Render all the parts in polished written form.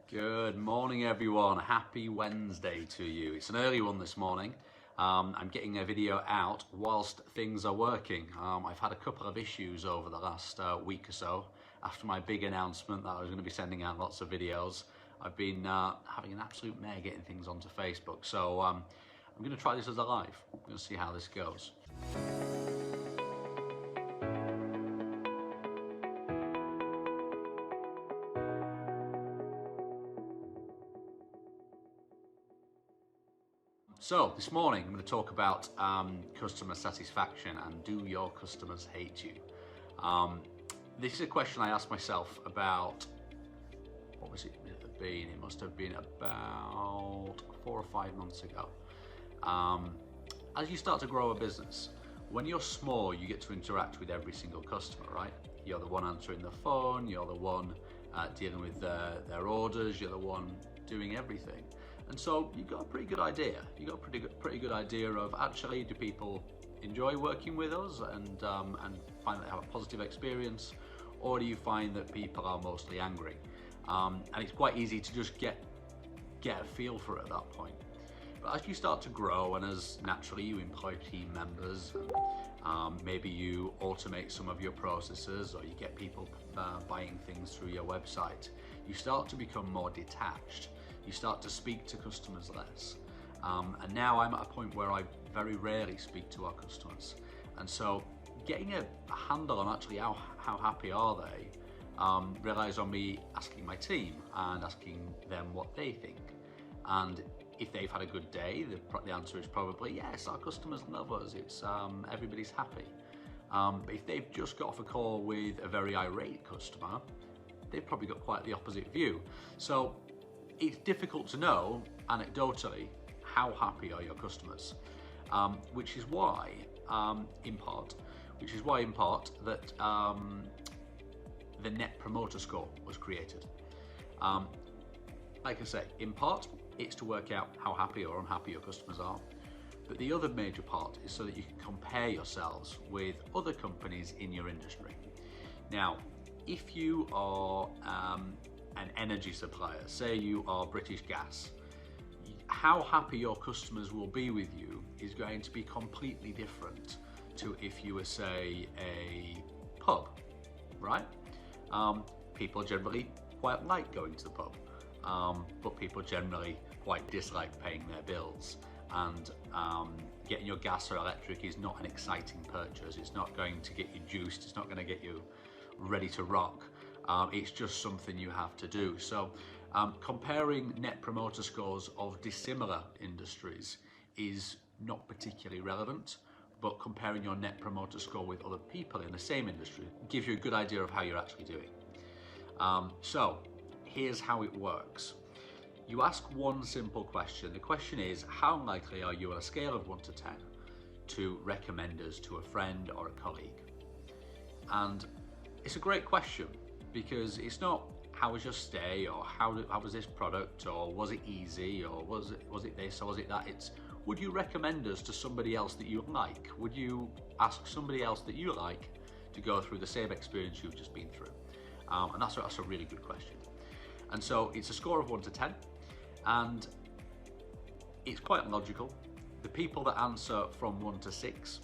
Good morning, everyone. Happy Wednesday to you. It's an early one this morning. I'm getting a video out whilst things are working. I've had a couple of issues over the last week or so. After my big announcement that I was going to be sending out lots of videos, I've been having an absolute mare getting things onto Facebook. So I'm going to try this as a live. I'm going to see how this goes. So this morning I'm going to talk about customer satisfaction and do your customers hate you? This is a question I asked myself about, what was it have been? It must have been about 4 or 5 months ago. As you start to grow a business, when you're small, you get to interact with every single customer, right? You're the one answering the phone, you're the one dealing with their orders, you're the one doing everything. And so you've got a pretty good idea. You've got a pretty good idea of actually, do people enjoy working with us and find that they have a positive experience, or do you find that people are mostly angry? And it's quite easy to just get a feel for it at that point. But as you start to grow, and as naturally you employ team members, maybe you automate some of your processes, or you get people buying things through your website, you start to become more detached. You start to speak to customers less. And now I'm at a point where I very rarely speak to our customers. And so getting a handle on actually how happy are they relies on me asking my team and asking them what they think. And if they've had a good day, the answer is probably yes, our customers love us, it's everybody's happy. But if they've just got off a call with a very irate customer, they've probably got quite the opposite view. So it's difficult to know anecdotally how happy are your customers, which is why in part that the Net Promoter Score was created. Like I say, in part it's to work out how happy or unhappy your customers are, but the other major part is so that you can compare yourselves with other companies in your industry. Now, if you are an energy supplier, say you are British Gas, how happy your customers will be with you is going to be completely different to if you were, say, a pub, right? People generally quite like going to the pub, but people generally quite dislike paying their bills, and getting your gas or electric is not an exciting purchase. It's not going to get you juiced, it's not going to get you ready to rock. It's just something you have to do. So comparing Net Promoter Scores of dissimilar industries is not particularly relevant, but comparing your Net Promoter Score with other people in the same industry gives you a good idea of how you're actually doing. So here's how it works. You ask one simple question. The question is, how likely are you on a scale of 1 to 10 to recommend us to a friend or a colleague? And it's a great question, because it's not how was your stay, or how was this product, or was it easy, or was it this, or was it that. It's, would you recommend us to somebody else that you like? Would you ask somebody else that you like to go through the same experience you've just been through? And that's a really good question. And so it's a score of 1 to 10, and it's quite logical. The people that answer from 1 to 6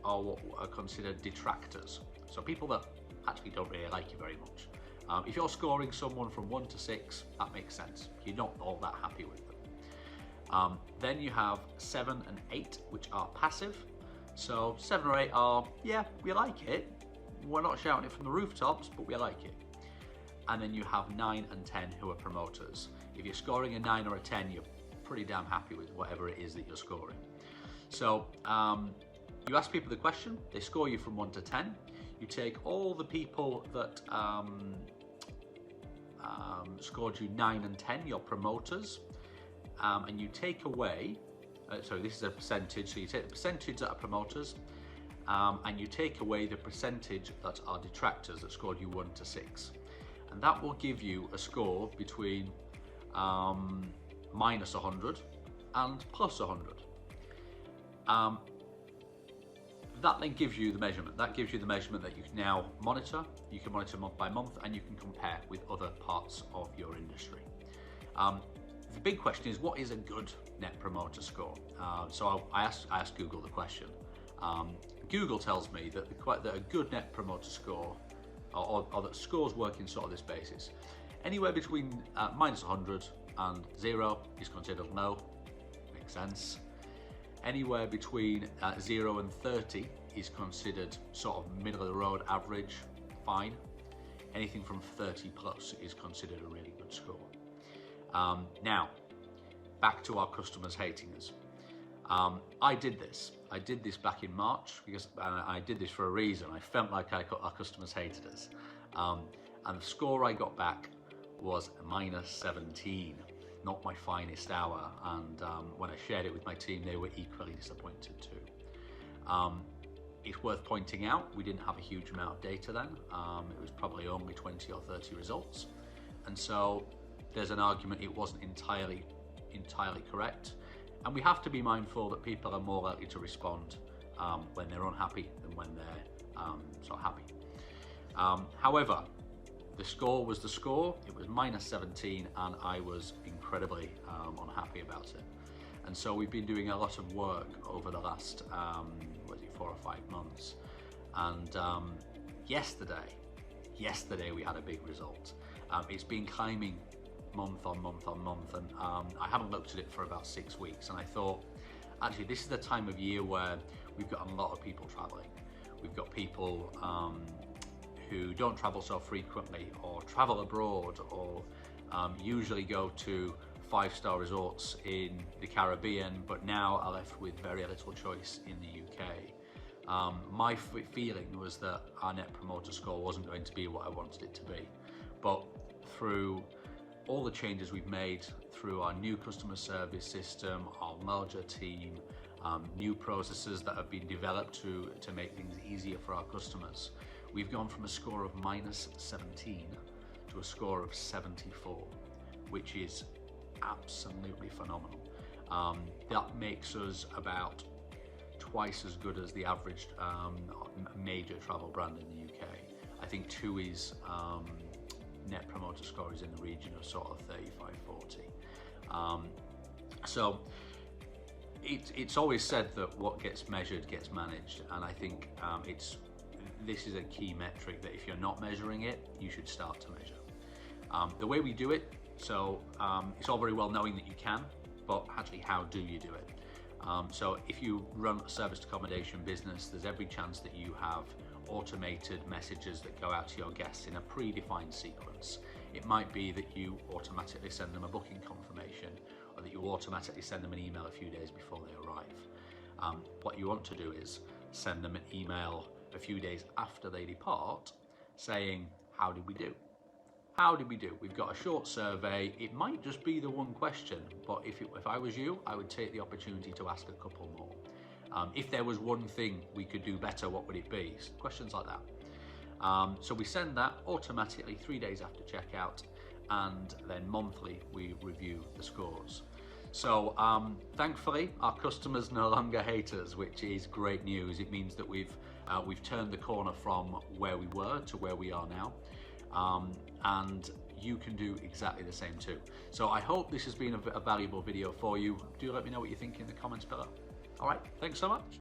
are what are considered detractors. So people that actually don't really like you very much. If you're scoring someone from 1 to 6, that makes sense. You're not all that happy with them. Then you have 7 and 8, which are passive. So 7 or 8 are, yeah, we like it. We're not shouting it from the rooftops, but we like it. And then you have 9 and 10, who are promoters. If you're scoring a 9 or a 10, you're pretty damn happy with whatever it is that you're scoring. So you ask people the question, they score you from 1 to 10. You take all the people that scored you 9 and 10, your promoters, and you take away, sorry, this is a percentage, so you take the percentage that are promoters, and you take away the percentage that are detractors that scored you 1 to 6. And that will give you a score between minus 100 and plus 100. That then gives you the measurement. That gives you the measurement that you can now monitor. You can monitor month by month, and you can compare with other parts of your industry. The big question is, what is a good Net Promoter Score? So I asked Google the question. Google tells me that a good Net Promoter Score, or that scores work in sort of this basis. Anywhere between minus 100 and 0 is considered low. Makes sense. Anywhere between 0 and 30 is considered sort of middle of the road, average, fine. Anything from 30 plus is considered a really good score. Now, back to our customers hating us. I did this back in March because I did this for a reason. I felt like our customers hated us. And the score I got back was a minus 17, not my finest hour. And when I shared it with my team, they were equally disappointed too. It's worth pointing out, we didn't have a huge amount of data then. It was probably only 20 or 30 results. And so there's an argument it wasn't entirely correct. And we have to be mindful that people are more likely to respond when they're unhappy than when they're sort of happy. However, the score was the score. It was minus 17, and I was incredibly unhappy about it. And so we've been doing a lot of work over the last 4 or 5 months. And yesterday we had a big result. It's been climbing month on month on month, and I haven't looked at it for about 6 weeks, and I thought, actually, this is the time of year where we've got a lot of people traveling. We've got people who don't travel so frequently, or travel abroad, or usually go to 5-star resorts in the Caribbean, but now are left with very little choice in the UK. My feeling was that our Net Promoter Score wasn't going to be what I wanted it to be, but through all the changes we've made, through our new customer service system, our larger team, new processes that have been developed to make things easier for our customers, we've gone from a score of minus 17 to a score of 74, which is absolutely phenomenal. That makes us about twice as good as the average major travel brand in the UK. I think TUI's Net Promoter Score is in the region of sort of 35-40. So it's always said that what gets measured gets managed, and I think this is a key metric that if you're not measuring it, you should start to measure. The way we do it, so it's all very well knowing that you can, but actually how do you do it? So if you run a serviced accommodation business, there's every chance that you have automated messages that go out to your guests in a predefined sequence. It might be that you automatically send them a booking confirmation, or that you automatically send them an email a few days before they arrive. What you want to do is send them an email a few days after they depart saying, how did we do? How did we do? We've got a short survey. It might just be the one question, but if I was you, I would take the opportunity to ask a couple more. If there was one thing we could do better, what would it be? Questions like that. So we send that automatically 3 days after checkout, and then monthly we review the scores. So thankfully, our customers no longer hate us, which is great news. It means that we've turned the corner from where we were to where we are now. And you can do exactly the same too. So I hope this has been a valuable video for you. Do let me know what you think in the comments below. All right, thanks so much.